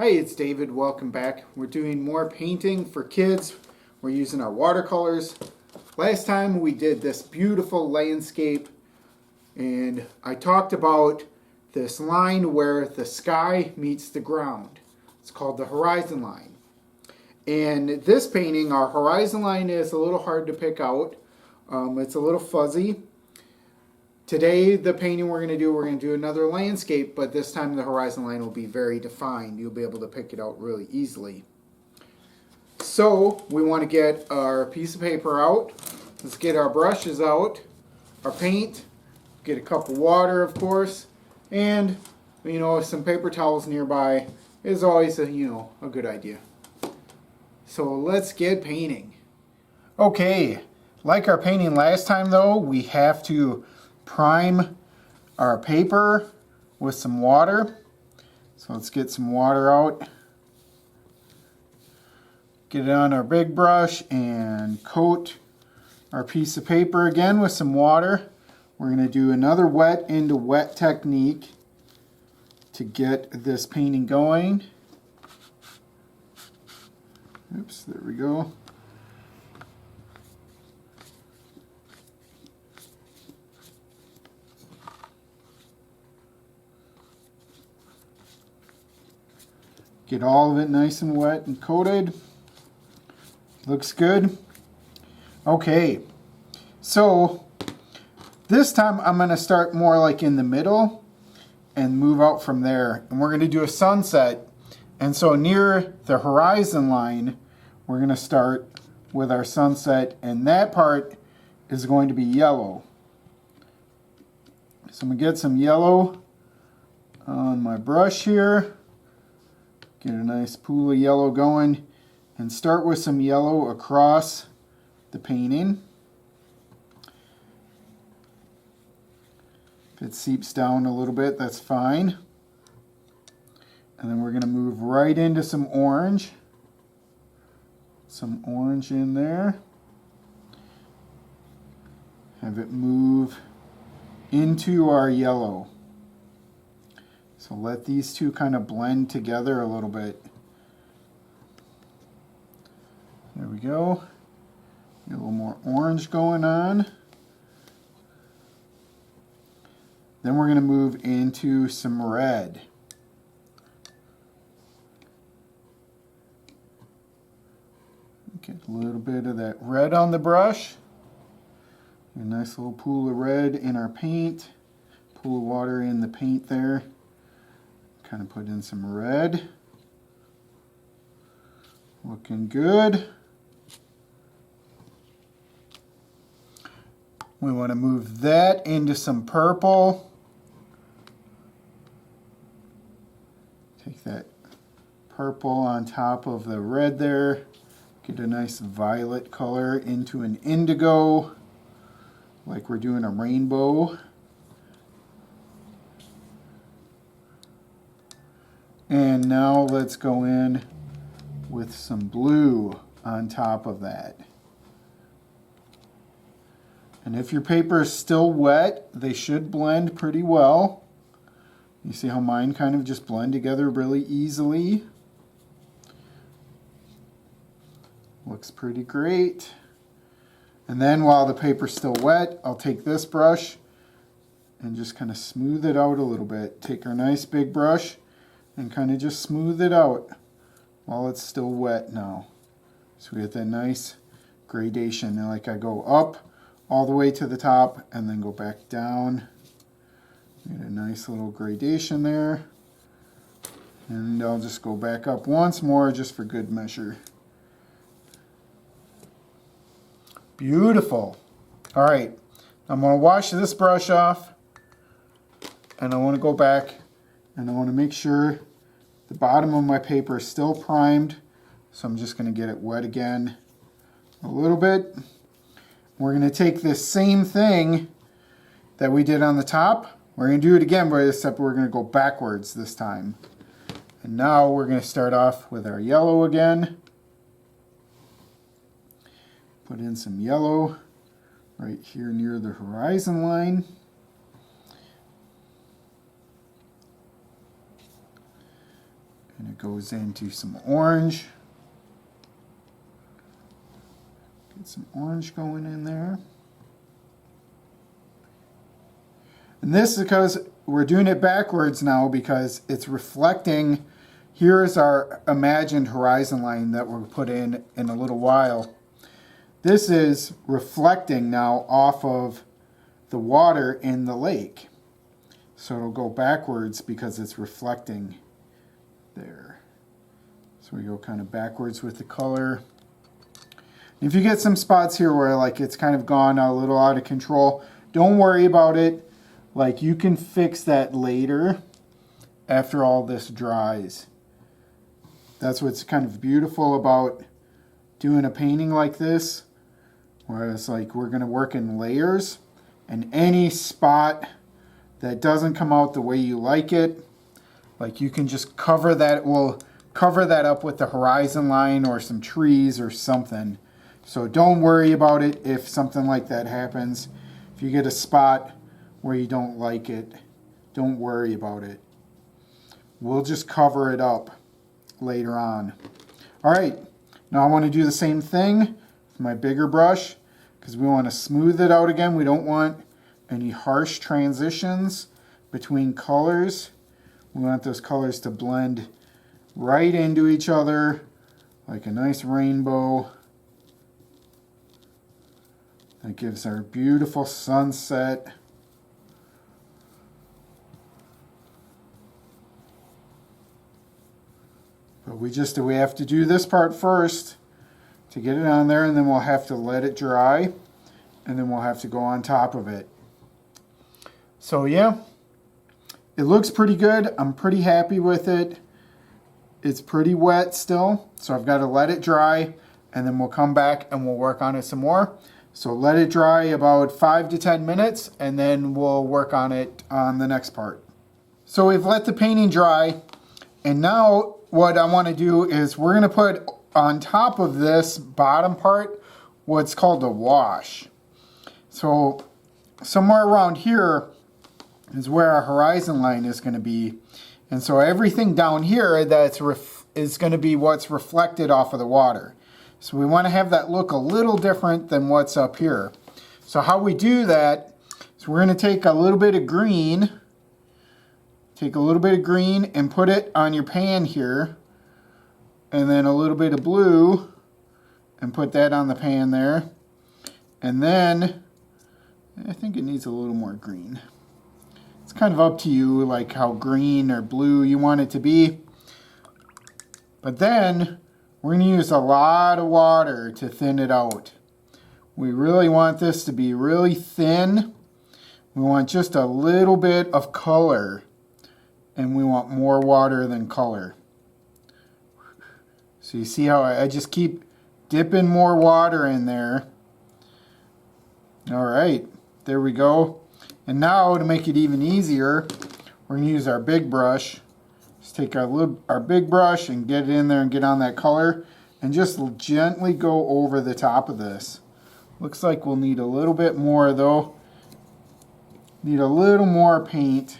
Hi, it's David. Welcome back. We're doing more painting for kids. We're using our watercolors. Last time we did this beautiful landscape and I talked about this line where the sky meets the ground. It's called the horizon line. And this painting, our horizon line is a little hard to pick out. It's a little fuzzy. Today, the painting we're going to do another landscape, but this time the horizon line will be very defined. You'll be able to pick it out really easily. So, we want to get our piece of paper out. Let's get our brushes out, our paint, get a cup of water, of course, and, some paper towels nearby is always a good idea. So, let's get painting. Okay, like our painting last time though, we have to prime our paper with some water. So let's get some water out. Get it on our big brush and coat our piece of paper again with some water. We're going to do another wet into wet technique to get this painting going. Oops, there we go. Get all of it nice and wet and coated. Looks good. Okay, so this time I'm going to start more like in the middle and move out from there. And we're going to do a sunset. And so near the horizon line, we're going to start with our sunset. And that part is going to be yellow. So I'm going to get some yellow on my brush here. Get a nice pool of yellow going and start with some yellow across the painting. If it seeps down a little bit, that's fine. And then we're going to move right into some orange. Some orange in there. Have it move into our yellow. So let these two kind of blend together a little bit. There we go. Get a little more orange going on. Then we're going to move into some red. Get a little bit of that red on the brush. A nice little pool of red in our paint. Pool of water in the paint there. Kind of put in some red. Looking good. We want to move that into some purple. Take that purple on top of the red there. Get a nice violet color into an indigo, like we're doing a rainbow. And now let's go in with some blue on top of that. And if your paper is still wet, they should blend pretty well. You see how mine kind of just blend together really easily. Looks pretty great. And then while the paper's still wet, I'll take this brush and just kind of smooth it out a little bit. Take our nice big brush and kind of just smooth it out while it's still wet now. So we get that nice gradation. And like I go up all the way to the top and then go back down. Get a nice little gradation there. And I'll just go back up once more just for good measure. Beautiful. All right, I'm going to wash this brush off and I want to go back and I want to make sure the bottom of my paper is still primed. So I'm just going to get it wet again a little bit. We're going to take this same thing that we did on the top. We're going to do it again, but except we're going to go backwards this time. And now we're going to start off with our yellow again. Put in some yellow right here near the horizon line. And it goes into some orange. Get some orange going in there. And this is because we're doing it backwards now because it's reflecting. Here's our imagined horizon line that we'll put in a little while. This is reflecting now off of the water in the lake. So it'll go backwards because it's reflecting there. So we go kind of backwards with the color. If you get some spots here where like it's kind of gone a little out of control, don't worry about it. Like you can fix that later after all this dries. That's what's kind of beautiful about doing a painting like this, where it's like we're going to work in layers, and any spot that doesn't come out the way you like it, like you can just cover that. We'll cover that up with the horizon line or some trees or something. So don't worry about it if something like that happens. If you get a spot where you don't like it, don't worry about it. We'll just cover it up later on. All right, now I want to do the same thing with my bigger brush because we want to smooth it out again. We don't want any harsh transitions between colors. We want those colors to blend right into each other like a nice rainbow. That gives our beautiful sunset. But we have to do this part first to get it on there, and then we'll have to let it dry, and then we'll have to go on top of it. So yeah, it looks pretty good. I'm pretty happy with it. It's pretty wet still, so I've got to let it dry, and then we'll come back and we'll work on it some more. So let it dry about 5 to 10 minutes, and then we'll work on it on the next part. So we've let the painting dry, and now what I want to do is we're going to put on top of this bottom part what's called a wash. So somewhere around here is where our horizon line is going to be. And so everything down here is going to be what's reflected off of the water. So we want to have that look a little different than what's up here. So how we do that is we're going to take a little bit of green. Take a little bit of green and put it on your pan here. And then a little bit of blue and put that on the pan there. And then I think it needs a little more green. It's kind of up to you, like how green or blue you want it to be. But then we're going to use a lot of water to thin it out. We really want this to be really thin. We want just a little bit of color. And we want more water than color. So you see how I just keep dipping more water in there. All right, there we go. And now to make it even easier, we're going to use our big brush. Just take our big brush and get it in there and get on that color. And just gently go over the top of this. Looks like we'll need a little bit more though. Need a little more paint.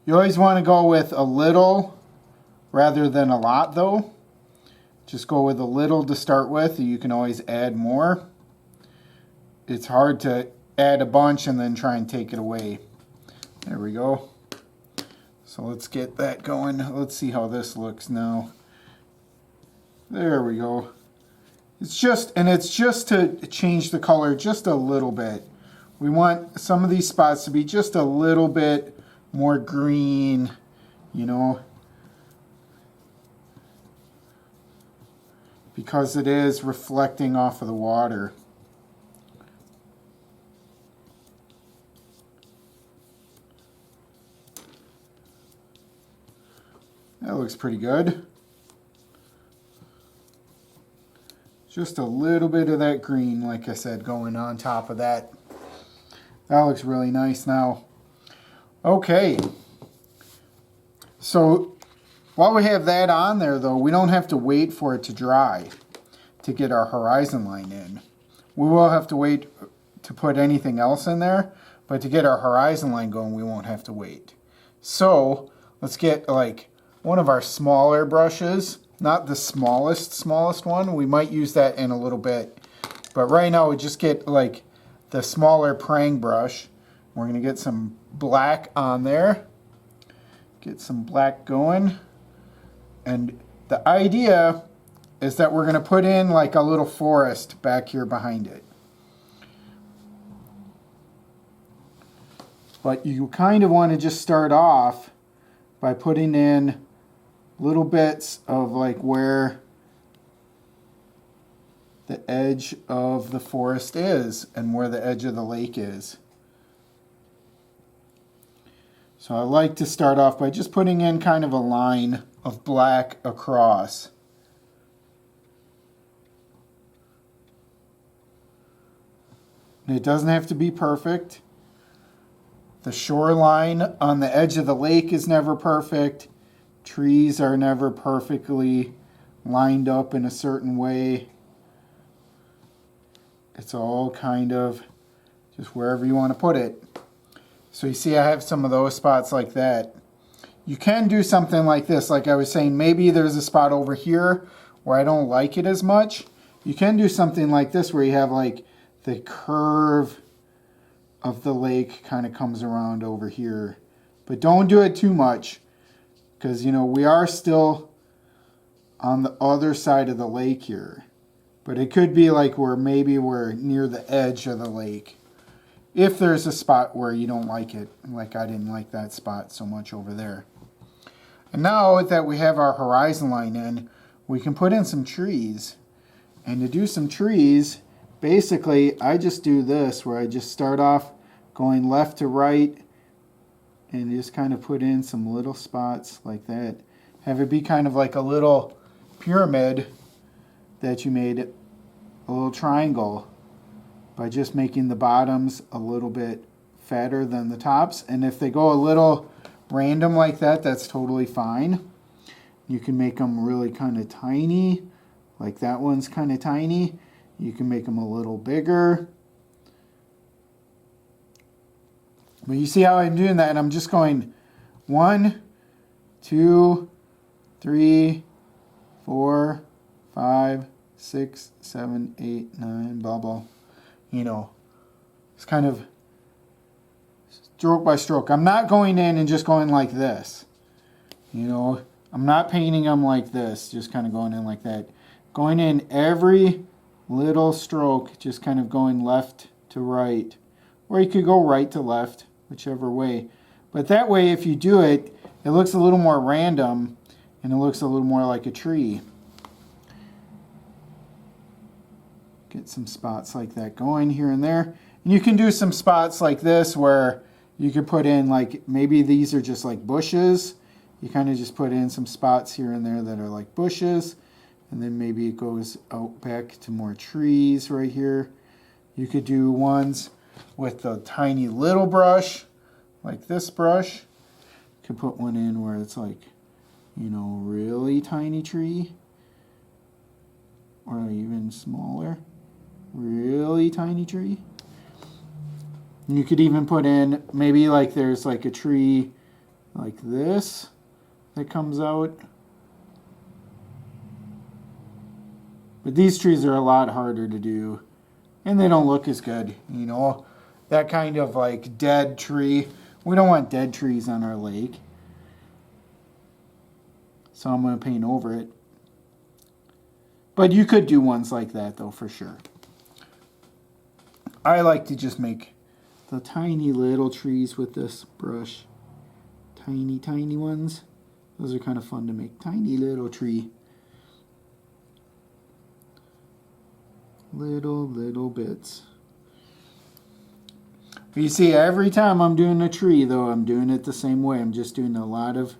You always want to go with a little rather than a lot though. Just go with a little to start with. You can always add more. It's hard to add a bunch and then try and take it away. There we go. So let's get that going. Let's see how this looks now. There we go. It's just to change the color just a little bit. We want some of these spots to be just a little bit more green, you know, because it is reflecting off of the water. That looks pretty good. Just a little bit of that green, like I said, going on top of that. That looks really nice now. Okay, so while we have that on there though, we don't have to wait for it to dry to get our horizon line in. We will have to wait to put anything else in there, but to get our horizon line going, we won't have to wait. So let's get like one of our smaller brushes, not the smallest one. We might use that in a little bit, but right now we just get like the smaller prang brush. We're going to get some black on there, get some black going, and the idea is that we're going to put in like a little forest back here behind it. But you kind of want to just start off by putting in little bits of like where the edge of the forest is and where the edge of the lake is. So I like to start off by just putting in kind of a line of black across. And it doesn't have to be perfect. The shoreline on the edge of the lake is never perfect. Trees are never perfectly lined up in a certain way. It's all kind of just wherever you want to put it. So you see I have some of those spots like that. You can do something like this, like I was saying, maybe there's a spot over here where I don't like it as much. You can do something like this where you have like the curve of the lake kind of comes around over here. But don't do it too much, because you know we are still on the other side of the lake here. But it could be like where maybe we're near the edge of the lake. If there's a spot where you don't like it, like I didn't like that spot so much over there. And now that we have our horizon line in, we can put in some trees. And to do some trees, basically I just do this, where I just start off going left to right and just kind of put in some little spots like that. Have it be kind of like a little pyramid that you made, a little triangle, by just making the bottoms a little bit fatter than the tops. And if they go a little random like that, that's totally fine. You can make them really kind of tiny, like that one's kind of tiny. You can make them a little bigger. But you see how I'm doing that, and I'm just going 1, 2, 3, 4, 5, 6, 7, 8, 9, blah, blah. You know, it's kind of stroke by stroke. I'm not going in and just going like this. You know, I'm not painting them like this, just kind of going in like that. Going in every little stroke, just kind of going left to right. Or you could go right to left, whichever way. But that way, if you do it, it looks a little more random and it looks a little more like a tree. Get some spots like that going here and there. And you can do some spots like this where you could put in like, maybe these are just like bushes. You kind of just put in some spots here and there that are like bushes. And then maybe it goes out back to more trees right here. You could do ones with the tiny little brush, like this brush. You could put one in where it's like, you know, really tiny tree. Or even smaller. Really tiny tree. You could even put in, maybe like there's like a tree like this that comes out. But these trees are a lot harder to do, and they don't look as good, you know. That kind of like dead tree. We don't want dead trees on our lake. So I'm going to paint over it. But you could do ones like that though, for sure. I like to just make the tiny little trees with this brush. Tiny, tiny ones. Those are kind of fun to make. Tiny little tree. Little bits. But you see, every time I'm doing a tree, though, I'm doing it the same way. I'm just doing a lot of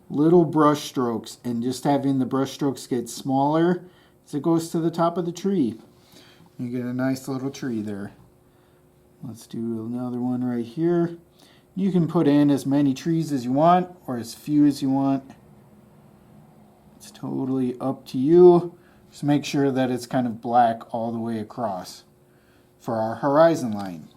little brush strokes and just having the brush strokes get smaller as it goes to the top of the tree. You get a nice little tree there. Let's do another one right here. You can put in as many trees as you want or as few as you want. It's totally up to you. Just make sure that it's kind of black all the way across for our horizon line.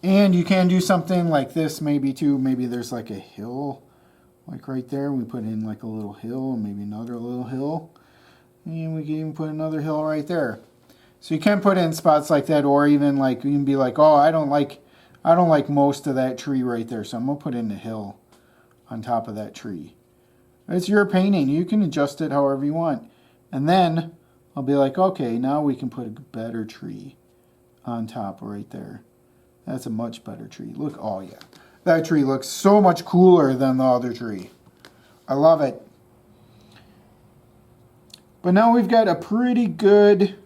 And you can do something like this maybe too. Maybe there's like a hill, like right there. We put in like a little hill, maybe another little hill. And we can even put another hill right there. So you can put in spots like that, or even like you can be like, oh, I don't like most of that tree right there, so I'm gonna put in a hill on top of that tree. It's your painting. You can adjust it however you want. And then I'll be like, okay, now we can put a better tree on top right there. That's a much better tree. Look, oh yeah. That tree looks so much cooler than the other tree. I love it. But now we've got a pretty good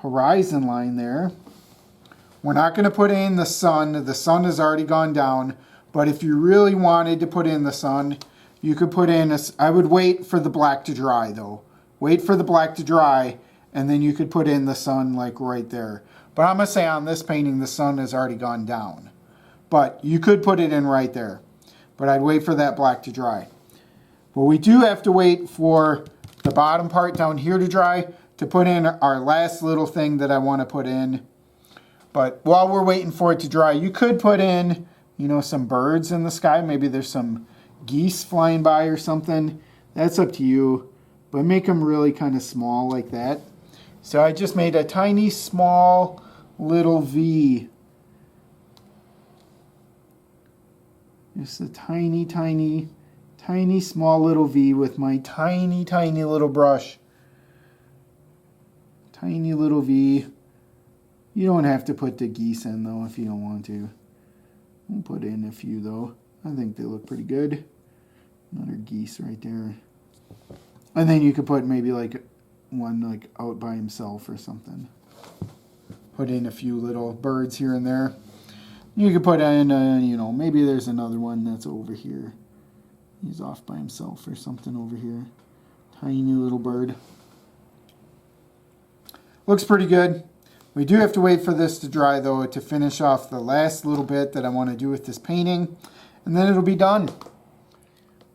horizon line there. We're not going to put in the sun. The sun has already gone down. But if you really wanted to put in the sun, you could put in I would wait for the black to dry though. Wait for the black to dry, and then you could put in the sun like right there. But I'm going to say on this painting, the sun has already gone down. But you could put it in right there. But I'd wait for that black to dry. But we do have to wait for the bottom part down here to dry to put in our last little thing that I want to put in. But while we're waiting for it to dry, you could put in, you know, some birds in the sky. Maybe there's some geese flying by or something. That's up to you. But make them really kind of small like that. So I just made a tiny, small, little V. Just a tiny, tiny, tiny, small little V with my tiny, tiny little brush. Tiny little V. You don't have to put the geese in though if you don't want to. We'll put in a few though. I think they look pretty good. Another geese right there. And then you could put maybe like one like out by himself or something. Put in a few little birds here and there. You could put in, you know, maybe there's another one that's over here. He's off by himself or something over here. Tiny little bird. Looks pretty good. We do have to wait for this to dry though to finish off the last little bit that I want to do with this painting. And then it'll be done.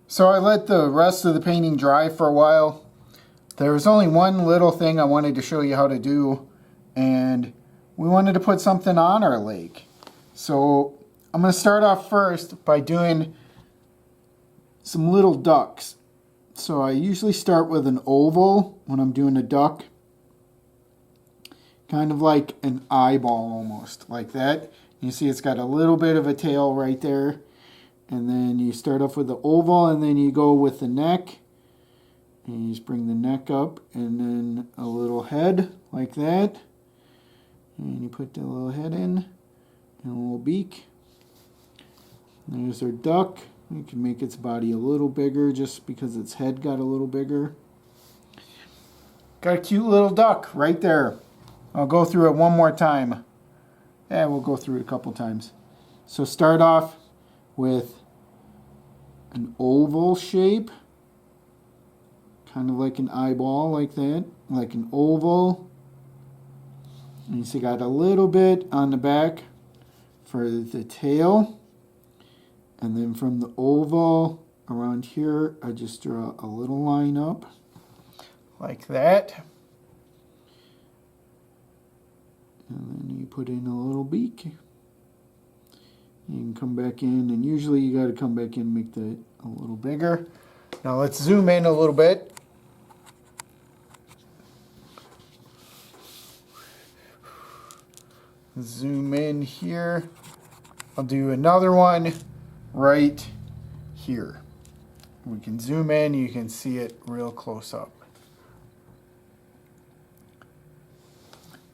So I let the rest of the painting dry for a while. There was only one little thing I wanted to show you how to do. And we wanted to put something on our lake. So I'm going to start off first by doing some little ducks. So I usually start with an oval when I'm doing a duck. Kind of like an eyeball almost, like that. You see it's got a little bit of a tail right there. And then you start off with the oval and then you go with the neck. And you just bring the neck up and then a little head like that. And you put the little head in and a little beak. And there's our duck. You can make its body a little bigger just because its head got a little bigger. Got a cute little duck right there. I'll go through it one more time. Yeah, we'll go through it a couple times. So start off with an oval shape. Kind of like an eyeball like that. Like an oval. And you see got a little bit on the back for the tail. And then from the oval around here, I just draw a little line up. Like that. And then you put in a little beak. You can come back in, and usually you got to come back in and make that a little bigger. Now let's zoom in a little bit. Zoom in here. I'll do another one right here. We can zoom in, you can see it real close up.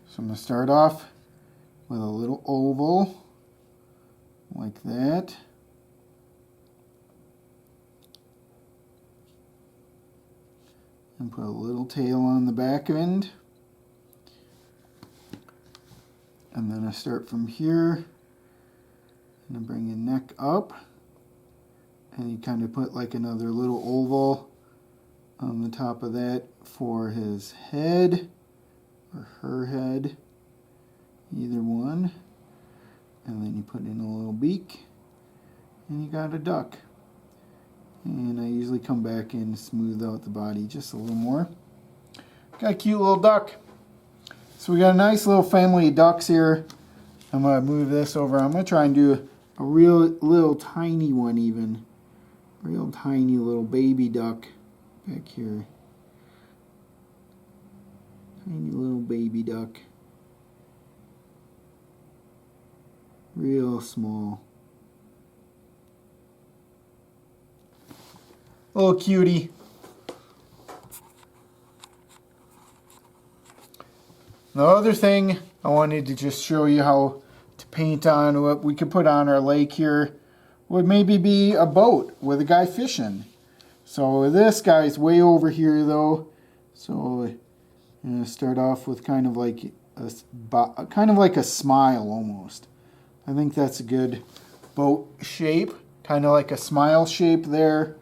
So I'm going to start off with a little oval like that. And put a little tail on the back end. And then I start from here and I bring the neck up. And you kind of put like another little oval on the top of that for his head. Or her head, either one. And then you put in a little beak, and you got a duck. And I usually come back and smooth out the body just a little more. Got a cute little duck. So we got a nice little family of ducks here. I'm going to move this over. I'm going to try and do a real little tiny one even. Real tiny little baby duck back here. Tiny little baby duck. Real small. Little cutie. The other thing I wanted to just show you how to paint on what we could put on our lake here would maybe be a boat with a guy fishing. So this guy's way over here though. So I'm gonna start off with kind of like a smile almost. I think that's a good boat shape, kind of like a smile shape there.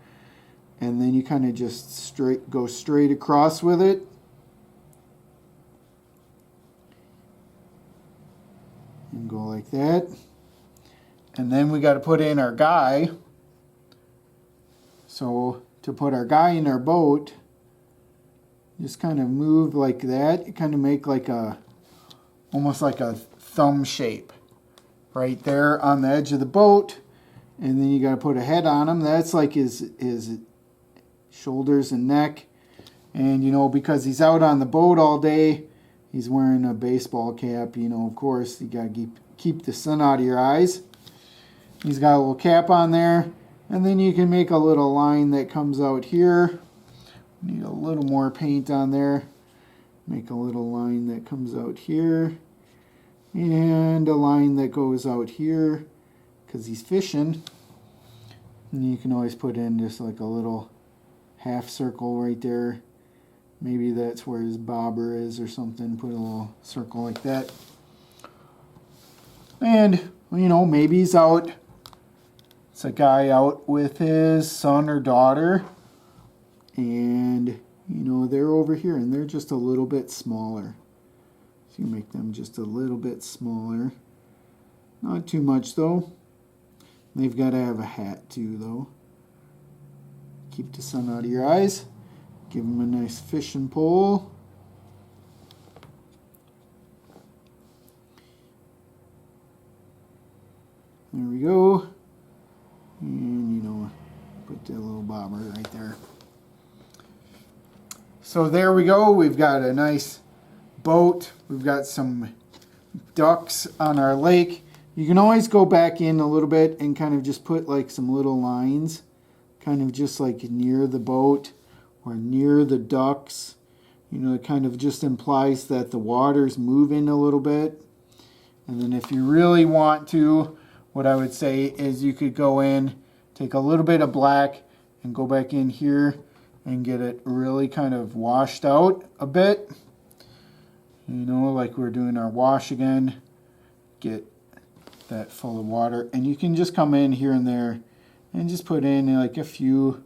And then you kind of just go straight across with it. And go like that. And then we got to put in our guy. So to put our guy in our boat, just kind of move like that. You kind of make like almost like a thumb shape right there on the edge of the boat. And then you got to put a head on him. That's like his shoulders and neck. And you know, because he's out on the boat all day, he's wearing a baseball cap. You know, of course, you got to keep the sun out of your eyes. He's got a little cap on there. And then you can make a little line that comes out here. Need a little more paint on there. Make a little line that comes out here. And a line that goes out here because he's fishing. And you can always put in just like a little half circle right there. Maybe that's where his bobber is or something. Put a little circle like that. And, you know, maybe he's out. It's a guy out with his son or daughter. And, you know, they're over here and they're just a little bit smaller. So you make them just a little bit smaller. Not too much though. They've got to have a hat too though. Keep the sun out of your eyes. Give them a nice fishing pole. There we go. And, you know, put that little bobber right there. So there we go. We've got a nice boat. We've got some ducks on our lake. You can always go back in a little bit and kind of just put like some little lines, kind of just like near the boat or near the ducks. You know, it kind of just implies that the water's moving a little bit. And then if you really want to, what I would say is you could go in, take a little bit of black and go back in here and get it really kind of washed out a bit. You know, like we're doing our wash again. Get that full of water. And you can just come in here and there and just put in like a few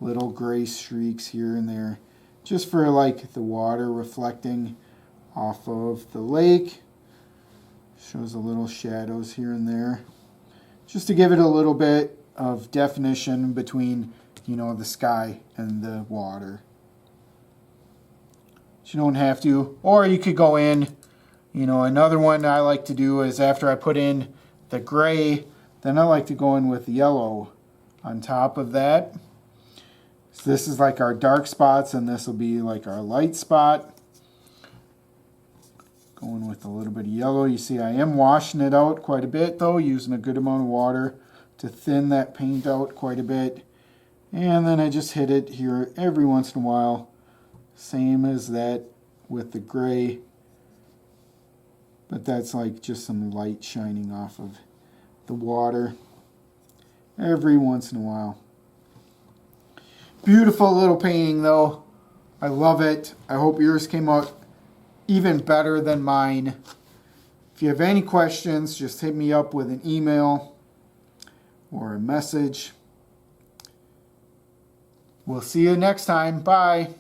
little gray streaks here and there. Just for like the water reflecting off of the lake. Shows a little shadows here and there. Just to give it a little bit of definition between, you know, the sky and the water. But you don't have to. Or you could go in, you know, another one I like to do is after I put in the gray, then I like to go in with yellow on top of that. So this is like our dark spots and this will be like our light spot. Going with a little bit of yellow. You see I am washing it out quite a bit though, using a good amount of water to thin that paint out quite a bit. And then I just hit it here every once in a while. Same as that with the gray. But that's like just some light shining off of the water every once in a while. Beautiful little painting though. I love it. I hope yours came out even better than mine. If you have any questions, just hit me up with an email or a message. We'll see you next time. Bye.